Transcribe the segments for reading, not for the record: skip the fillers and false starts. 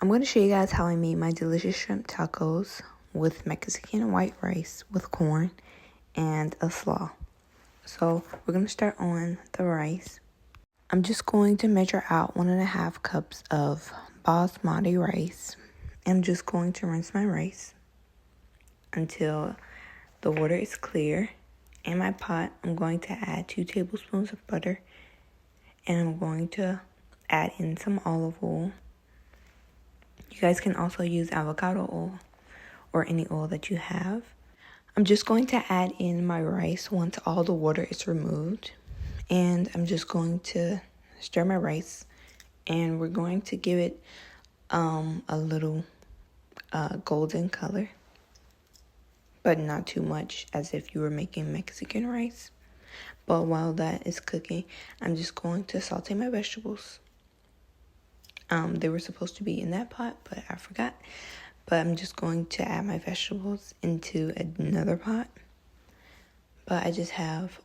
I'm going to show you guys how I made my delicious shrimp tacos with Mexican white rice with corn and a slaw. So we're going to start on the rice. I'm just going to measure out 1.5 cups of basmati rice. I'm just going to rinse my rice until the water is clear. In my pot, I'm going to add 2 tablespoons of butter, and I'm going to add in some olive oil. You guys can also use avocado oil or any oil that you have. I'm just going to add in my rice once all the water is removed. And I'm just going to stir my rice. And we're going to give it a little golden color. But not too much, as if you were making Mexican rice. But while that is cooking, I'm just going to saute my vegetables. They were supposed to be in that pot, but I forgot. But I'm just going to add my vegetables into another pot. But I just have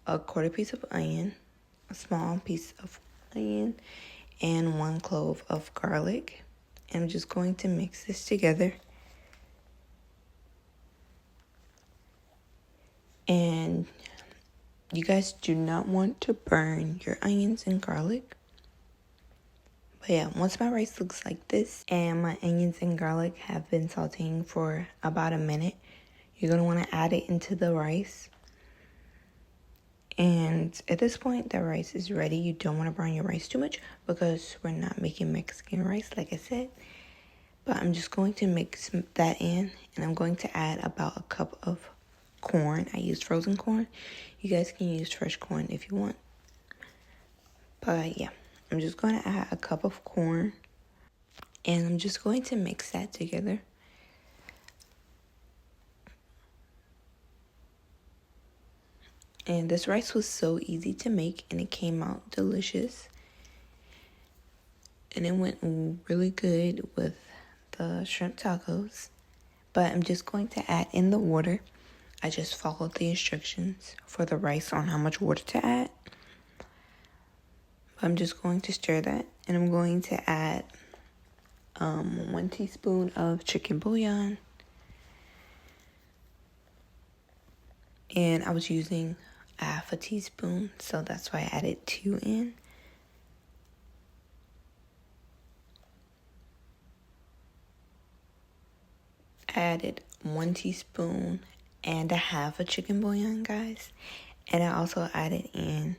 a quarter piece of onion, a small piece of onion, and 1 clove of garlic. And I'm just going to mix this together. And you guys do not want to burn your onions and garlic. But yeah, once my rice looks like this and my onions and garlic have been sauteing for about a minute, you're going to want to add it into the rice. And at this point, the rice is ready. You don't want to burn your rice too much because we're not making Mexican rice, like I said. But I'm just going to mix that in, and I'm going to add about 1 cup of corn. I used frozen corn. You guys can use fresh corn if you want. But yeah, I'm just going to add 1 cup of corn, and I'm just going to mix that together. And this rice was so easy to make, and it came out delicious. And it went really good with the shrimp tacos. But I'm just going to add in the water. I just followed the instructions for the rice on how much water to add. But I'm just going to stir that, and I'm going to add 1 teaspoon of chicken bouillon. And I was using 1/2 teaspoon, so that's why I added 2 in. I added 1 teaspoon and 1/2 of chicken bouillon, guys. And I also added in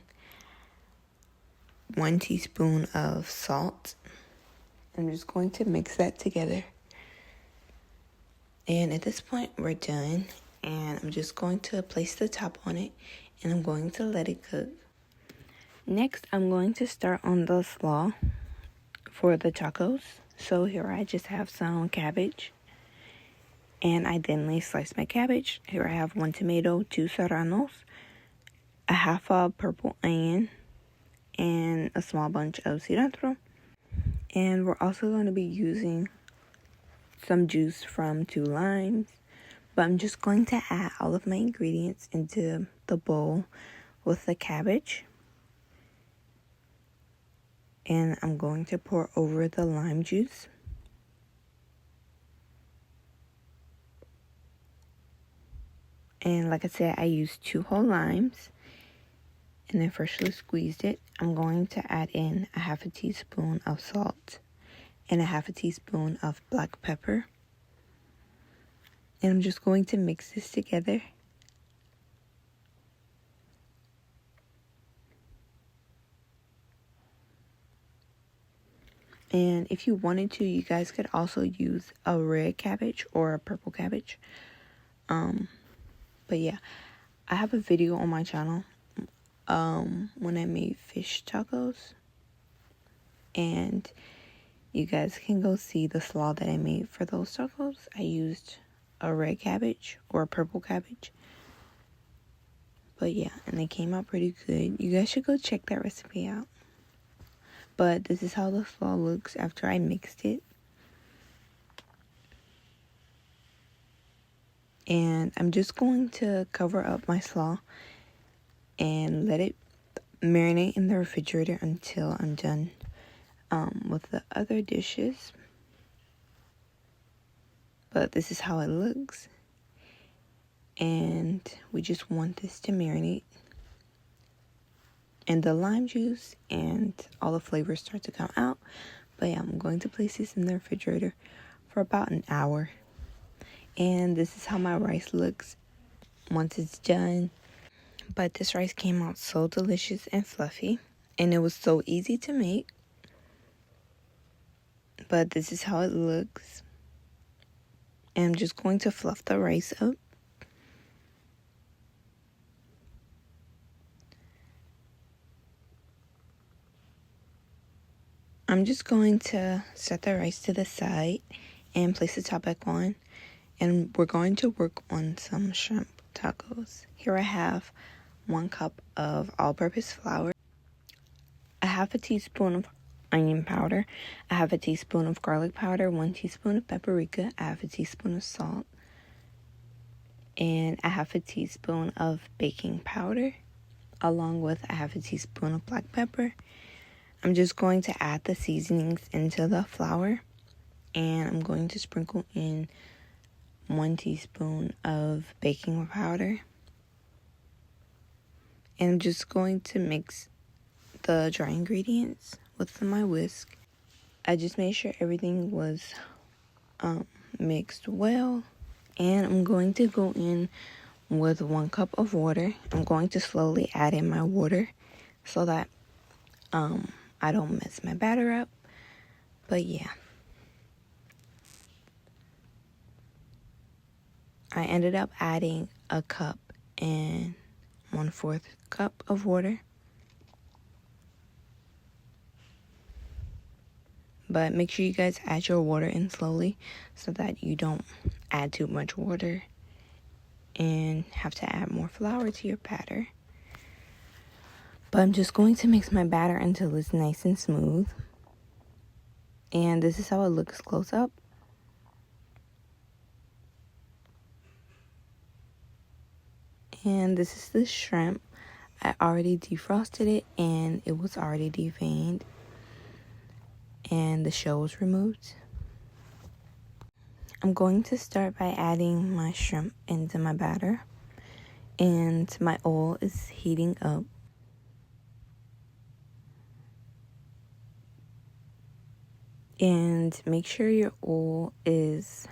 1 teaspoon of salt. I'm just going to mix that together. And at this point, we're done. And I'm just going to place the top on it, and I'm going to let it cook. Next, I'm going to start on the slaw for the tacos. So here I just have some cabbage. And I thinly sliced my cabbage. Here I have 1 tomato, 2 serranos, 1/2 a purple onion, and a small bunch of cilantro. And we're also going to be using some juice from 2 limes. But I'm just going to add all of my ingredients into the bowl with the cabbage. And I'm going to pour over the lime juice. And like I said, I used 2 whole limes. And then freshly squeezed it. I'm going to add in 1/2 teaspoon of salt and 1/2 teaspoon of black pepper. And I'm just going to mix this together. And if you wanted to, you guys could also use a red cabbage or a purple cabbage. But yeah, I have a video on my channel when I made fish tacos. And you guys can go see the slaw that I made for those tacos. I used a red cabbage or a purple cabbage. But yeah, and they came out pretty good. You guys should go check that recipe out. But this is how the slaw looks after I mixed it. And I'm just going to cover up my slaw and let it marinate in the refrigerator until I'm done with the other dishes. but this is how it looks. And we just want this to marinate, and the lime juice and all the flavors start to come out. But yeah, I'm going to place this in the refrigerator for about an hour. And this is how my rice looks once it's done. But this rice came out so delicious and fluffy, and it was so easy to make. But this is how it looks. And I'm just going to fluff the rice up. I'm just going to set the rice to the side and place the top back on. And we're going to work on some shrimp tacos. Here I have 1 cup of all-purpose flour, a half a teaspoon of onion powder, a half a teaspoon of garlic powder, 1 teaspoon of paprika, a half a teaspoon of salt, and a half a teaspoon of baking powder, along with a half a teaspoon of black pepper. I'm just going to add the seasonings into the flour, and I'm going to sprinkle in 1 teaspoon of baking powder. And I'm just going to mix the dry ingredients with my whisk. I just made sure everything was mixed well. And I'm going to go in with 1 cup of water. I'm going to slowly add in my water so that I don't mess my batter up. But yeah, I ended up adding a cup and 1/4 cup of water. But make sure you guys add your water in slowly so that you don't add too much water and have to add more flour to your batter. But I'm just going to mix my batter until it's nice and smooth. And this is how it looks close up. And this is the shrimp. I already defrosted it and it was already deveined. And the shell was removed. I'm going to start by adding my shrimp into my batter. And my oil is heating up. And make sure your oil is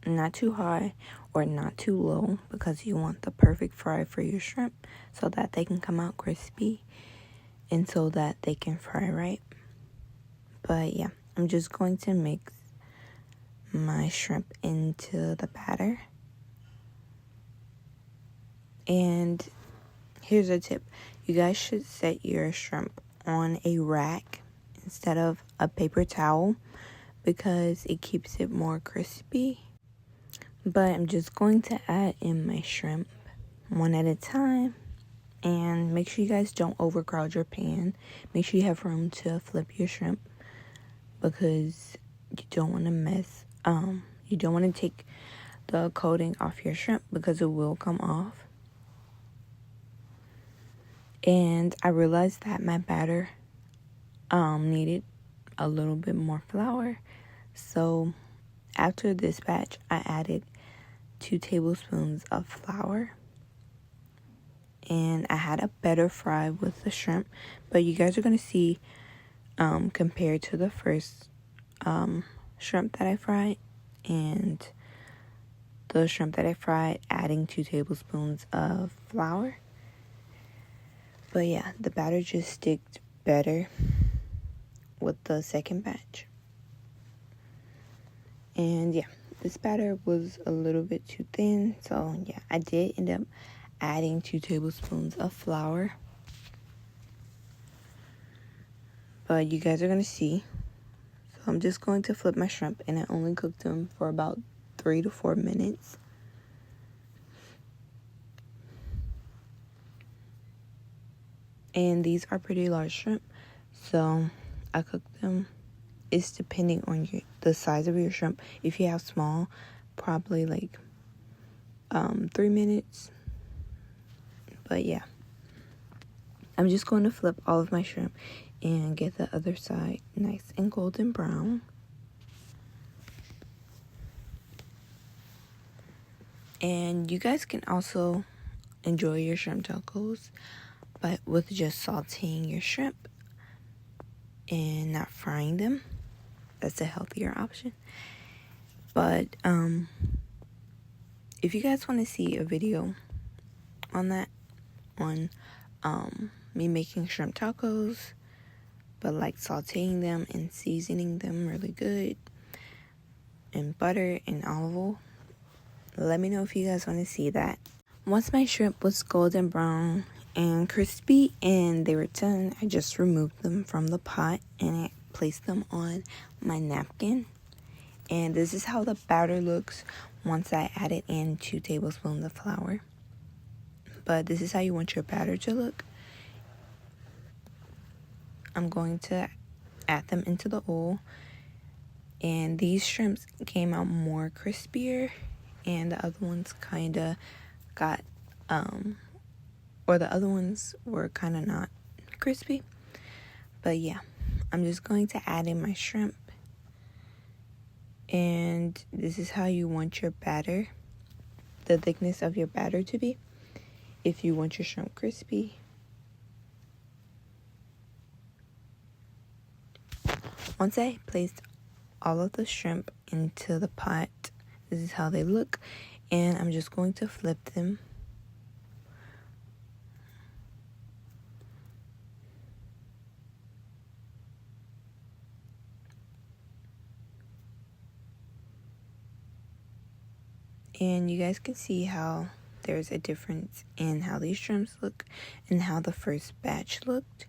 not too high or not too low, because you want the perfect fry for your shrimp so that they can come out crispy and so that they can fry right. But yeah, I'm just going to mix my shrimp into the batter. And here's a tip. You guys should set your shrimp on a rack instead of a paper towel, because it keeps it more crispy. But I'm just going to add in my shrimp one at a time. And make sure you guys don't overcrowd your pan. Make sure you have room to flip your shrimp, because you don't want to you don't want to take the coating off your shrimp, because it will come off. And I realized that my batter needed a little bit more flour. So after this batch, I added 2 tablespoons of flour. And I had a better fry with the shrimp. But you guys are going to see, compared to the first shrimp that I fried and the shrimp that I fried, adding 2 tablespoons of flour. But yeah, the batter just sticked better with the second batch. And yeah, this batter was a little bit too thin. So yeah, I did end up adding 2 tablespoons of flour. But you guys are going to see. So I'm just going to flip my shrimp, and I only cooked them for about 3 to 4 minutes. And these are pretty large shrimp, so I cooked them. It's depending on the size of your shrimp. If you have small, probably like 3 minutes. But yeah, I'm just going to flip all of my shrimp and get the other side nice and golden brown. And you guys can also enjoy your shrimp tacos but with just sauteing your shrimp and not frying them. That's a healthier option. But if you guys want to see a video on that, on me making shrimp tacos, but like sauteing them and seasoning them really good in butter and olive oil, let me know if you guys want to see that. Once my shrimp was golden brown and crispy and they were done, I just removed them from the pot and I placed them on my napkin. And this is how the batter looks once I added in 2 tablespoons of flour. But this is how you want your batter to look. I'm going to add them into the oil. And these shrimps came out more crispier. And the other ones kind of got, or the other ones were kind of not crispy. But yeah, I'm just going to add in my shrimp. And this is how you want your batter, the thickness of your batter to be, if you want your shrimp crispy. Once I placed all of the shrimp into the pot, this is how they look, and I'm just going to flip them. And you guys can see how there's a difference in how these shrimps look and how the first batch looked.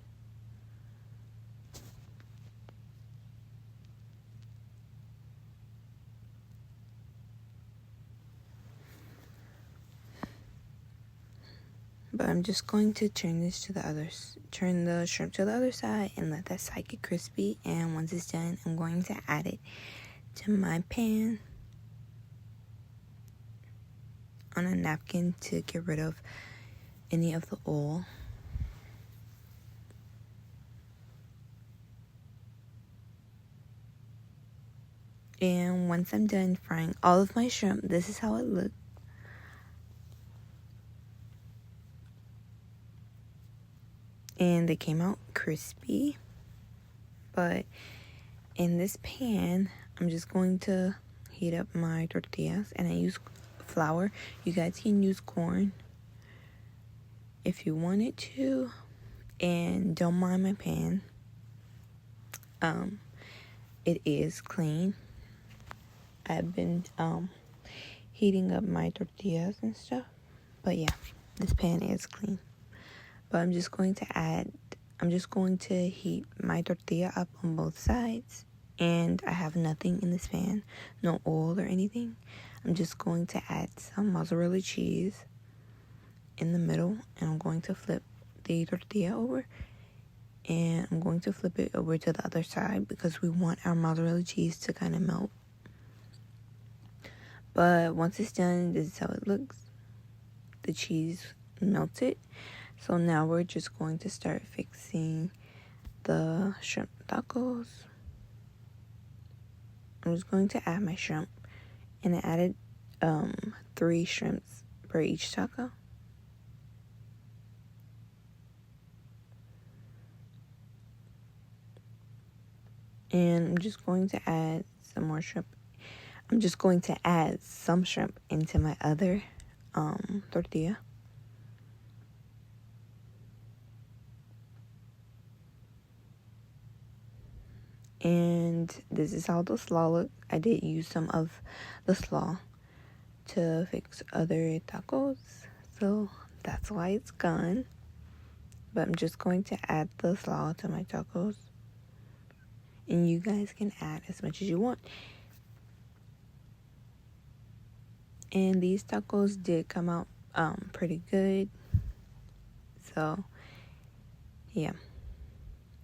But I'm just going to turn the shrimp to the other side and let that side get crispy. And once it's done, I'm going to add it to my pan on a napkin to get rid of any of the oil. And once I'm done frying all of my shrimp, this is how it looked. And they came out crispy. But in this pan, I'm just going to heat up my tortillas. And I use flour. You guys can use corn if you wanted to. And don't mind my pan. It is clean. I've been heating up my tortillas and stuff. But yeah, this pan is clean. But I'm just going to heat my tortilla up on both sides. And I have nothing in this pan, no oil or anything. I'm just going to add some mozzarella cheese in the middle. And I'm going to flip the tortilla over. And I'm going to flip it over to the other side because we want our mozzarella cheese to kind of melt. But once it's done, this is how it looks. The cheese melted. So now we're just going to start fixing the shrimp tacos. I'm just going to add my shrimp. And I added 3 shrimps per each taco. And I'm just going to add some more shrimp. I'm just going to add some shrimp into my other tortilla. And this is how the slaw look. I did use some of the slaw to fix other tacos. So that's why it's gone. But I'm just going to add the slaw to my tacos. And you guys can add as much as you want. And these tacos did come out pretty good. So, yeah.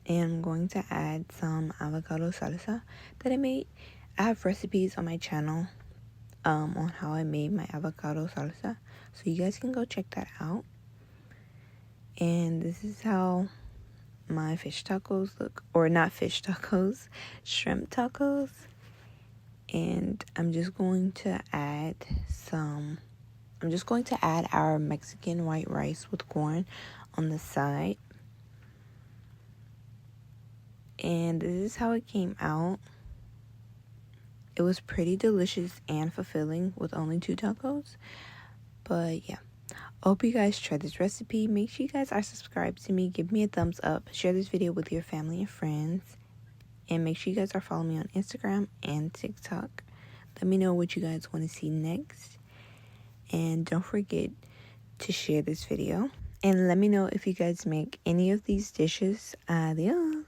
And I'm going to add some avocado salsa that I made. I have recipes on my channel on how I made my avocado salsa. So you guys can go check that out. And this is how my fish tacos look. Or not fish tacos, shrimp tacos. And I'm just going to add some I'm just going to add our Mexican white rice with corn on the side. And this is how it came out. It was pretty delicious and fulfilling with only 2 tacos. But yeah, I hope you guys try this recipe. Make sure you guys are subscribed to me. Give me a thumbs up. Share this video with your family and friends. And make sure you guys are following me on Instagram and TikTok. Let me know what you guys want to see next. And don't forget to share this video. And let me know if you guys make any of these dishes. Adios.